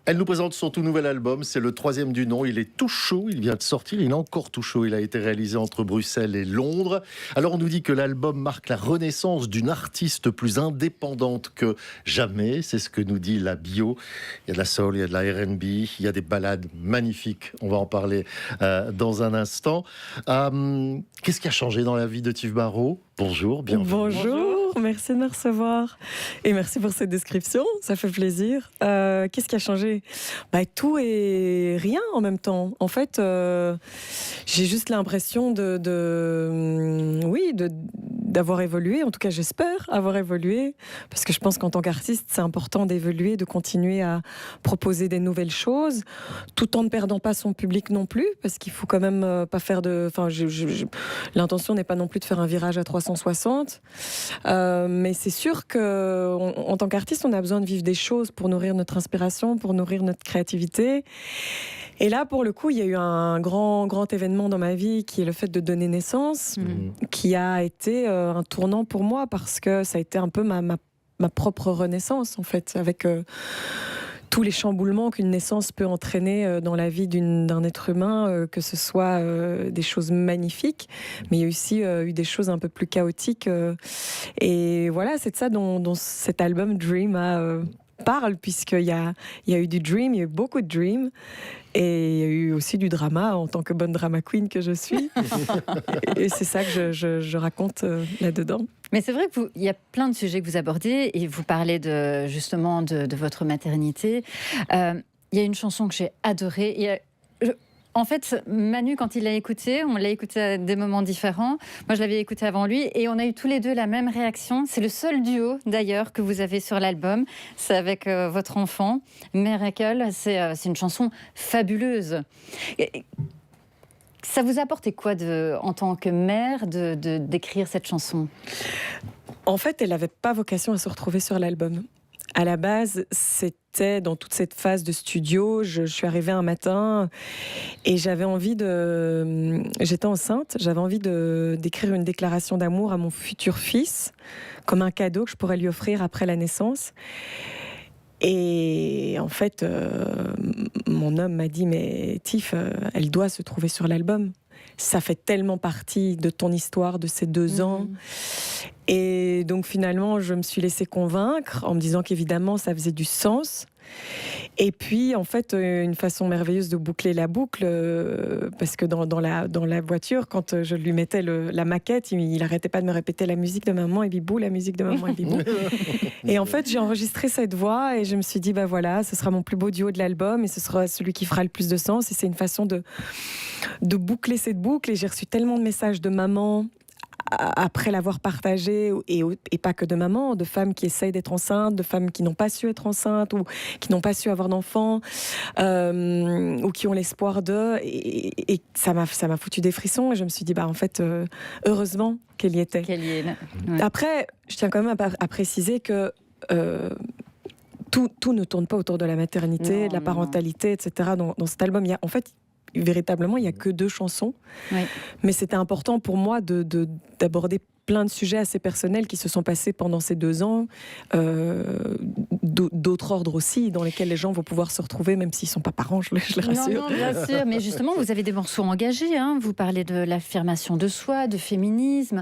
Elle nous présente son tout nouvel album, c'est le 3e du nom, il est tout chaud, il vient de sortir, il est encore tout chaud, il a été réalisé entre Bruxelles et Londres. Alors on nous dit que l'album marque la renaissance d'une artiste plus indépendante que jamais, c'est ce que nous dit la bio. Il y a de la soul, il y a de la R&B, il y a des ballades magnifiques, on va en parler dans un instant. Qu'est-ce qui a changé dans la vie de Tive Barrault ? Bonjour, bienvenue. Bonjour, merci de me recevoir. Et merci pour cette description, ça fait plaisir. Qu'est-ce qui a changé ? Tout et rien en même temps. En fait, j'ai juste l'impression d'avoir évolué. En tout cas, j'espère avoir évolué. Parce que je pense qu'en tant qu'artiste, c'est important d'évoluer, de continuer à proposer des nouvelles choses, tout en ne perdant pas son public non plus. Parce qu'il faut quand même pas faire de... L'intention n'est pas non plus de faire un virage à 360. Mais c'est sûr qu'en tant qu'artiste, on a besoin de vivre des choses pour nourrir notre inspiration, pour nourrir notre créativité. Et là, pour le coup, il y a eu un grand événement dans ma vie qui est le fait de donner naissance, qui a été un tournant pour moi parce que ça a été un peu ma propre renaissance, en fait, avec tous les chamboulements qu'une naissance peut entraîner dans la vie d'un être humain, que ce soit des choses magnifiques, mais il y a aussi eu des choses un peu plus chaotiques. Et voilà, c'est de ça dont cet album Dream parle, puisqu'il y a eu du dream, il y a eu beaucoup de dream, et il y a eu aussi du drama en tant que bonne drama queen que je suis. Et c'est ça que je raconte là-dedans. Mais c'est vrai qu'il y a plein de sujets que vous abordez, et vous parlez justement de votre maternité. Il y a une chanson que j'ai adorée. En fait, Manu, quand il l'a écouté, on l'a écouté à des moments différents. Moi, je l'avais écouté avant lui et on a eu tous les deux la même réaction. C'est le seul duo, d'ailleurs, que vous avez sur l'album. C'est avec votre enfant, Miracle. C'est une chanson fabuleuse. Ça vous a apporté quoi, en tant que mère, d'écrire cette chanson ? En fait, elle n'avait pas vocation à se retrouver sur l'album. À la base, c'était dans toute cette phase de studio. Je suis arrivée un matin et j'avais envie j'étais enceinte, j'avais envie d'écrire une déclaration d'amour à mon futur fils, comme un cadeau que je pourrais lui offrir après la naissance. Et en fait, mon homme m'a dit « Mais Tiff, elle doit se trouver sur l'album. Ça fait tellement partie de ton histoire, de ces 2 ans. » Et donc finalement, je me suis laissée convaincre en me disant qu'évidemment, ça faisait du sens. Et puis, en fait, une façon merveilleuse de boucler la boucle, parce que dans la voiture, quand je lui mettais la maquette, il n'arrêtait pas de me répéter la musique de maman et Bibou, la musique de maman et Bibou. Et en fait, j'ai enregistré cette voix et je me suis dit, voilà, ce sera mon plus beau duo de l'album et ce sera celui qui fera le plus de sens. Et c'est une façon de boucler cette boucle. Et j'ai reçu tellement de messages de mamans après l'avoir partagé, et pas que de mamans, de femmes qui essayent d'être enceintes, de femmes qui n'ont pas su être enceintes ou qui n'ont pas su avoir d'enfants, ou qui ont l'espoir d'eux, et ça m'a foutu des frissons, et je me suis dit, en fait, heureusement qu'elle y était. Ouais. Après, je tiens quand même à préciser que tout ne tourne pas autour de la maternité, de la parentalité, etc. Dans cet album, il y a, en fait, véritablement, il n'y a que 2 chansons. Oui. Mais c'était important pour moi d'aborder plein de sujets assez personnels qui se sont passés pendant ces 2 ans, d'autres ordres aussi, dans lesquels les gens vont pouvoir se retrouver, même s'ils ne sont pas parents, je les rassure. Non, bien sûr, mais justement, vous avez des morceaux engagés, hein. Vous parlez de l'affirmation de soi, de féminisme.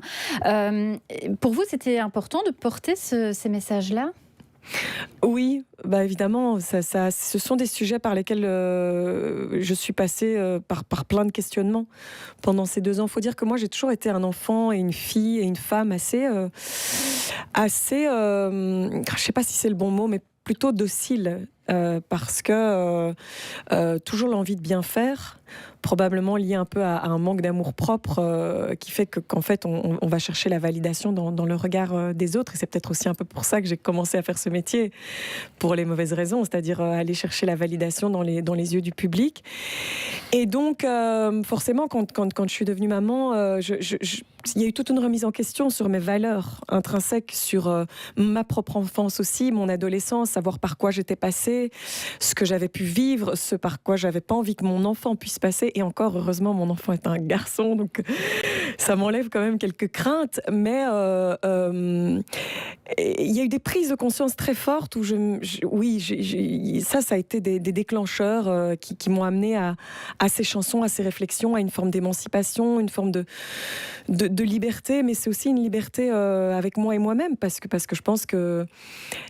Pour vous, c'était important de porter ces messages-là ? Oui, évidemment, ce sont des sujets par lesquels je suis passée par plein de questionnements pendant ces 2 ans. Il faut dire que moi, j'ai toujours été un enfant et une fille et une femme assez, je ne sais pas si c'est le bon mot, mais plutôt docile, parce que toujours l'envie de bien faire, probablement lié un peu à un manque d'amour-propre qui fait qu'en fait, on va chercher la validation dans le regard des autres. Et c'est peut-être aussi un peu pour ça que j'ai commencé à faire ce métier, pour les mauvaises raisons, c'est-à-dire aller chercher la validation dans les yeux du public. Et donc, forcément, quand je suis devenue maman, il y a eu toute une remise en question sur mes valeurs intrinsèques, sur ma propre enfance aussi, mon adolescence, savoir par quoi j'étais passée, ce que j'avais pu vivre, ce par quoi j'avais pas envie que mon enfant puisse passer. Et encore, heureusement, mon enfant est un garçon, donc ça m'enlève quand même quelques craintes, mais il y a eu des prises de conscience très fortes où ça a été des déclencheurs qui m'ont amené à ces chansons, à ces réflexions, à une forme d'émancipation, une forme de liberté, mais c'est aussi une liberté avec moi et moi-même, parce que je pense qu'il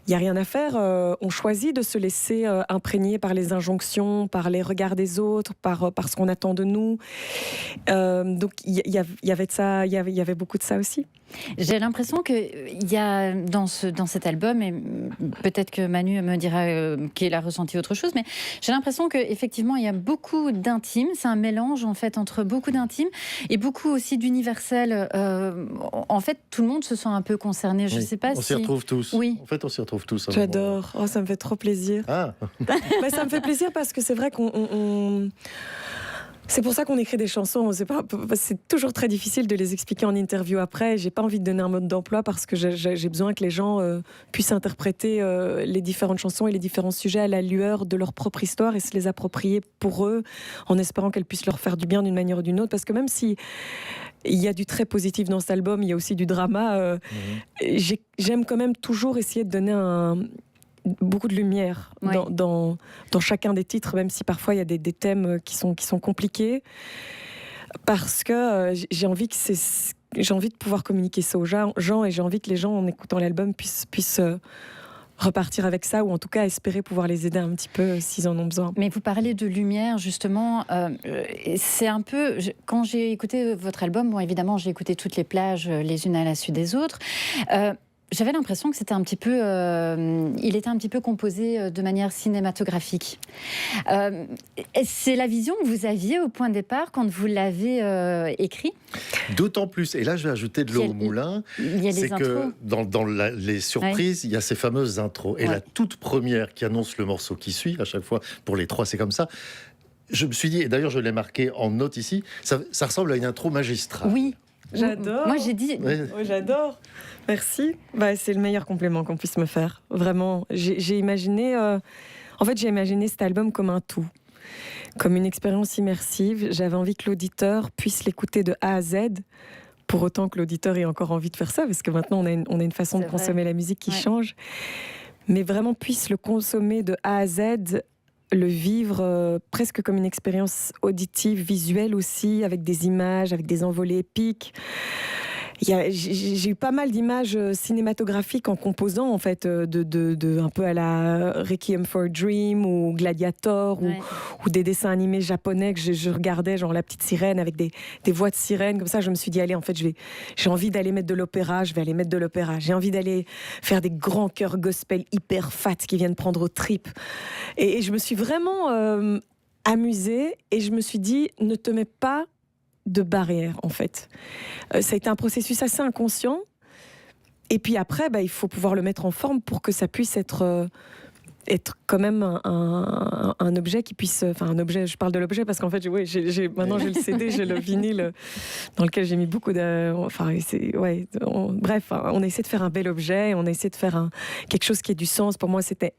n'y a rien à faire. On choisit de se laisser imprégner par les injonctions, par les regards des autres, par ce qu'on attend de nous. Donc il y avait beaucoup de ça aussi. J'ai l'impression qu'il y a dans cet album, et peut-être que Manu me dira qu'il a ressenti autre chose, mais j'ai l'impression qu'effectivement il y a beaucoup d'intime. C'est un mélange en fait entre beaucoup d'intime et beaucoup aussi d'universel. En fait, tout le monde se sent un peu concerné. Je sais pas on s'y retrouve tous. Oui. En fait, on s'y retrouve tous. J'adore. Oh, ça me fait trop plaisir. Ah. Ça me fait plaisir parce que c'est vrai qu'on... C'est pour ça qu'on écrit des chansons. C'est toujours très difficile de les expliquer en interview après. J'ai pas envie de donner un mode d'emploi parce que j'ai besoin que les gens puissent interpréter les différentes chansons et les différents sujets à la lueur de leur propre histoire et se les approprier pour eux, en espérant qu'elles puissent leur faire du bien d'une manière ou d'une autre. Parce que même si il y a du très positif dans cet album, il y a aussi du drama. J'aime quand même toujours essayer de donner beaucoup de lumière dans chacun des titres, même si parfois il y a des thèmes qui sont compliqués, parce que j'ai envie de pouvoir communiquer ça aux gens, et j'ai envie que les gens, en écoutant l'album, puissent repartir avec ça, ou en tout cas espérer pouvoir les aider un petit peu s'ils en ont besoin. Mais vous parlez de lumière, justement. C'est un peu... Quand j'ai écouté votre album, bon, évidemment, j'ai écouté toutes les plages les unes à la suite des autres. J'avais l'impression que c'était un petit peu, il était un petit peu composé de manière cinématographique. C'est la vision que vous aviez au point de départ quand vous l'avez écrit. D'autant plus, et là je vais ajouter de l'eau au moulin, c'est que dans les surprises, il y a ces fameuses intros. Et la toute première qui annonce le morceau qui suit, à chaque fois, pour les trois c'est comme ça, je me suis dit, et d'ailleurs je l'ai marqué en note ici, ça ressemble à une intro magistrale. Oui. J'adore. Moi, j'ai dit... Oui, j'adore. Merci. C'est le meilleur compliment qu'on puisse me faire. Vraiment. J'ai imaginé... j'ai imaginé cet album comme un tout. Comme une expérience immersive. J'avais envie que l'auditeur puisse l'écouter de A à Z. Pour autant que l'auditeur ait encore envie de faire ça. Parce que maintenant, on a une façon de consommer la musique qui change. Mais vraiment puisse le consommer de A à Z, le vivre presque comme une expérience auditive, visuelle aussi, avec des images, avec des envolées épiques. J'ai eu pas mal d'images cinématographiques en composant, en fait, un peu à la Requiem for a Dream ou Gladiator, ou des dessins animés japonais que je regardais, genre La Petite Sirène, avec des voix de sirène. Comme ça, je me suis dit, allez, en fait, j'ai envie d'aller mettre de l'opéra, je vais aller mettre de l'opéra. J'ai envie d'aller faire des grands chœurs gospel hyper fat qui viennent prendre aux tripes. Et je me suis vraiment amusée, et je me suis dit, ne te mets pas de barrière, en fait. Ça a été un processus assez inconscient, et puis après, il faut pouvoir le mettre en forme pour que ça puisse être quand même un objet qui puisse... Enfin, un objet, je parle de l'objet parce qu'en fait, maintenant j'ai le CD, j'ai le vinyle dans lequel j'ai mis beaucoup de... Bref, on a essayé de faire un bel objet, on a essayé de faire quelque chose qui ait du sens. Pour moi, c'était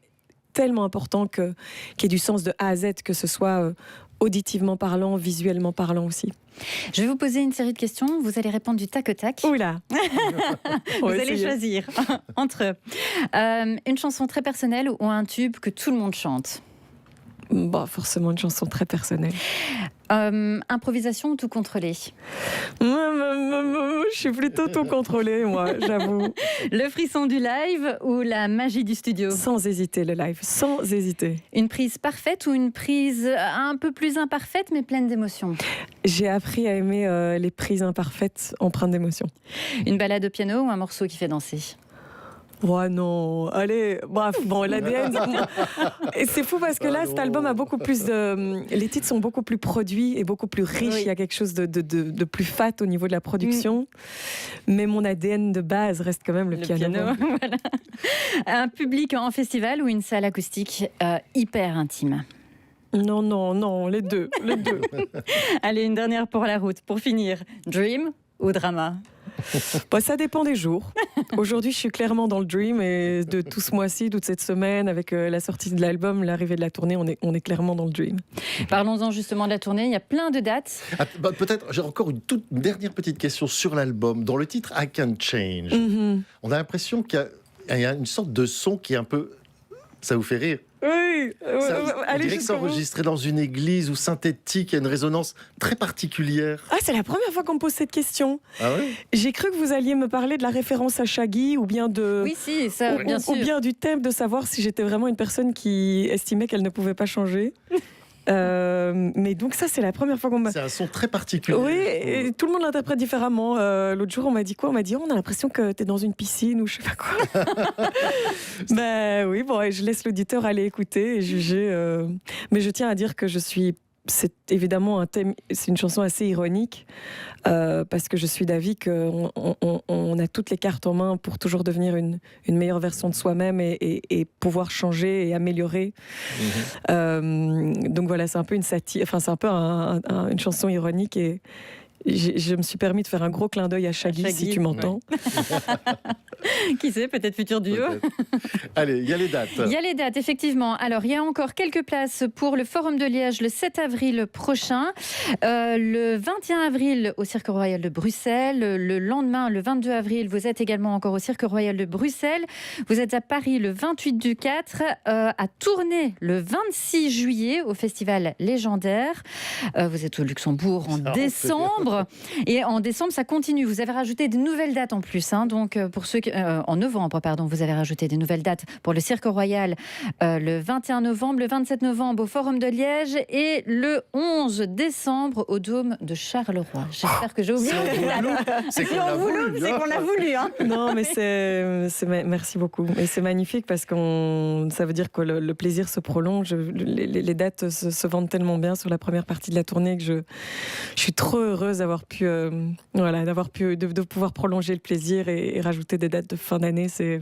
tellement important qu'il y ait du sens de A à Z, que ce soit auditivement parlant, visuellement parlant aussi. Je vais vous poser une série de questions. Vous allez répondre du tac au tac. Oula. Vous allez choisir entre une chanson très personnelle ou un tube que tout le monde chante. Forcément une chanson très personnelle. Improvisation ou tout contrôlé? Je suis plutôt tout contrôlé, moi, j'avoue. Le frisson du live ou la magie du studio? Sans hésiter, le live, sans hésiter. Une prise parfaite ou une prise un peu plus imparfaite mais pleine d'émotions? J'ai appris à aimer les prises imparfaites empreintes d'émotions. Une balade au piano ou un morceau qui fait danser? Ouais, non, allez, bref, l'ADN. Et c'est fou parce que là, cet album a beaucoup plus de... Les titres sont beaucoup plus produits et beaucoup plus riches. Oui. Il y a quelque chose de plus fat au niveau de la production. Mais mon ADN de base reste quand même le piano. Voilà. Un public en festival ou une salle acoustique hyper intime? Non, les deux. Allez, une dernière pour la route. Pour finir, dream ou drama? Bon, ça dépend des jours. Aujourd'hui, je suis clairement dans le dream et de tout ce mois-ci, toute cette semaine, avec la sortie de l'album, l'arrivée de la tournée, on est clairement dans le dream. Parlons-en justement de la tournée. Il y a plein de dates. Peut-être, j'ai encore une toute dernière petite question sur l'album. Dans le titre I Can Change, on a l'impression qu'il y a une sorte de son qui est un peu... Ça vous fait rire? Oui, on dirait que c'est enregistré dans une église ou synthétique, il y a une résonance très particulière. Ah, c'est la première fois qu'on me pose cette question. Ah ouais? J'ai cru que vous alliez me parler de la référence à Shaggy ou bien de... Oui, si, ça, bien sûr. Ou bien du thème de savoir si j'étais vraiment une personne qui estimait qu'elle ne pouvait pas changer. Mais donc ça, c'est la première fois qu'on m'a... C'est un son très particulier. Oui, et tout le monde l'interprète différemment. L'autre jour, on m'a dit quoi? On m'a dit, on a l'impression que t'es dans une piscine ou je sais pas quoi. Ben oui, bon, je laisse l'auditeur aller écouter et juger. Mais je tiens à dire que c'est évidemment un thème, c'est une chanson assez ironique parce que je suis d'avis qu'on a toutes les cartes en main pour toujours devenir une meilleure version de soi-même et pouvoir changer et améliorer. Donc voilà, c'est un peu une satire, enfin c'est un peu une chanson ironique et je me suis permis de faire un gros clin d'œil à Shaggy, si tu m'entends. Ouais. Qui sait, peut-être futur duo. Allez, il y a les dates. Il y a les dates, effectivement. Alors, il y a encore quelques places pour le Forum de Liège le 7 avril prochain. Le 21 avril au Cirque Royal de Bruxelles. Le lendemain, le 22 avril, vous êtes également encore au Cirque Royal de Bruxelles. Vous êtes à Paris le 28 du 4, à Tournai le 26 juillet au Festival Légendaire. Vous êtes au Luxembourg en décembre. Et en décembre, ça continue. Vous avez rajouté de nouvelles dates en plus. Donc, pour ceux en novembre, pardon, vous avez rajouté des nouvelles dates pour le Cirque Royal le 21 novembre, le 27 novembre au Forum de Liège et le 11 décembre au Dôme de Charleroi. J'espère que j'ai oublié. C'est qu'on l'a voulu. C'est qu'on l'a voulu. Non, mais merci beaucoup. Et c'est magnifique parce que ça veut dire que le plaisir se prolonge. Les dates se vendent tellement bien sur la première partie de la tournée que je suis trop heureuse d'avoir pu de pouvoir prolonger le plaisir et rajouter des dates de fin d'année. Je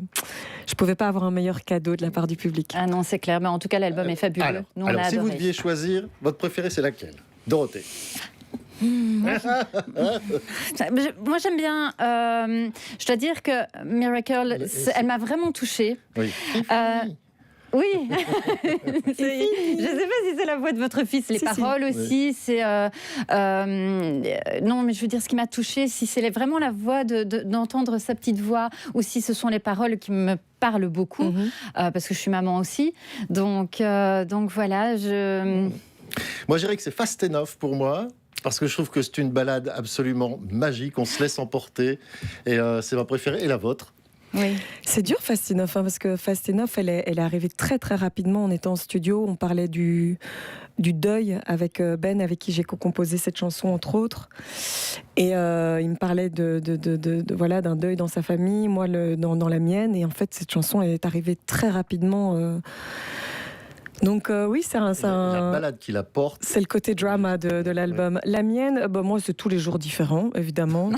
pouvais pas avoir un meilleur cadeau de la part du public. Ah non, c'est clair. Mais en tout cas, l'album est fabuleux. Alors si vous deviez choisir, votre préféré, c'est laquelle? Dorothée. Moi j'aime bien. Je dois dire que Miracle, elle m'a vraiment touchée. Oui. Oui, je ne sais pas si c'est la voix de votre fils, les paroles aussi, c'est... non, mais je veux dire, ce qui m'a touchée, si c'est vraiment la voix d'entendre sa petite voix, ou si ce sont les paroles qui me parlent beaucoup, parce que je suis maman aussi. Donc voilà, Moi, je dirais que c'est Fast Enough pour moi. Parce que je trouve que c'est une balade absolument magique, on se laisse emporter, et c'est ma préférée, et la vôtre? Oui. C'est dur Fast Enough, parce que Fast Enough, elle est arrivée très très rapidement. On était en studio, on parlait du deuil avec Ben, avec qui j'ai co-composé cette chanson entre autres. Et il me parlait voilà, d'un deuil dans sa famille, moi dans la mienne. Et en fait, cette chanson est arrivée très rapidement. Donc oui, c'est la balade qui la porte. C'est le côté drama de l'album. La mienne, moi, c'est tous les jours différents, évidemment.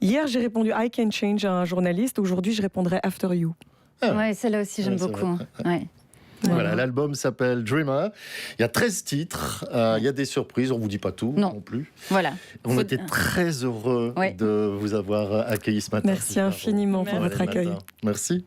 Hier, j'ai répondu I Can Change à un journaliste. Aujourd'hui, je répondrai After You. Ouais, celle-là aussi, j'aime beaucoup. Ouais. Voilà, l'album s'appelle Dreamer. Il y a 13 titres. Il y a des surprises. On ne vous dit pas tout non plus. Voilà. On était très heureux de vous avoir accueilli ce matin. Merci infiniment pour votre accueil. Merci.